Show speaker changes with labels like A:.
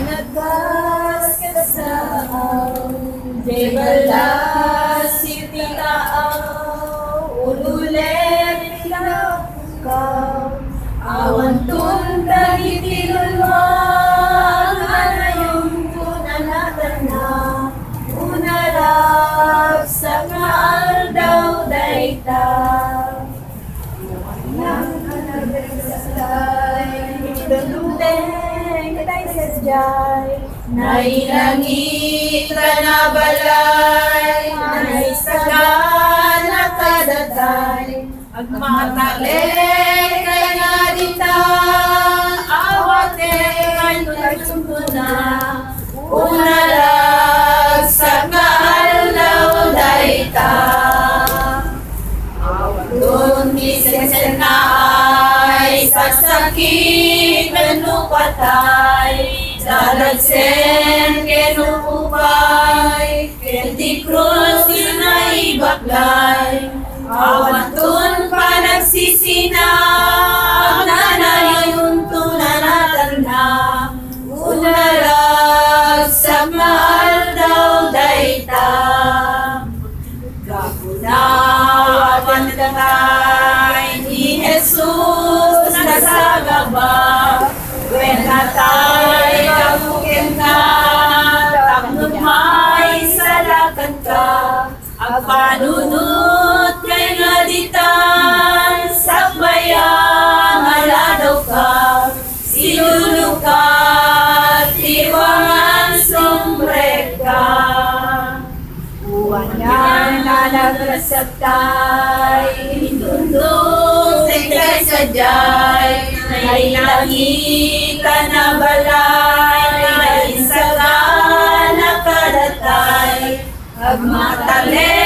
A: Managas kasao, jay balas siti taaw, ululet pinakaw, awan tun dagitilulwang, anayong tunanatan na, unarap sa kaaldaw dayta. Nang kanagresasay, iduluteng katay sadyay, nailangit na balay, naisagan na kadatay, agmatalek kay nga dita, awate kay nagsumpuna, unalag sa kaalaw dayta. Doon kisensel na ay sasakit menupatay, dalagsen kenupupay, kenti krus kinaibaklay, awan tun panagsisina, nanayun tunanatan na, unalag sa mahal daw dayta. Kapunawan katay ni Jesus nasagaba, wenatay kamukin ka, tapnod may salakan ka, agpanunot kay nga ditan, sakbayan aladaw ka, silulukat, tiwangan sumbrek ka. Uwanyan na nagrasagtay, hindundong sekay sadyay, nailangita na balay, naisaga na kadatay, agmatali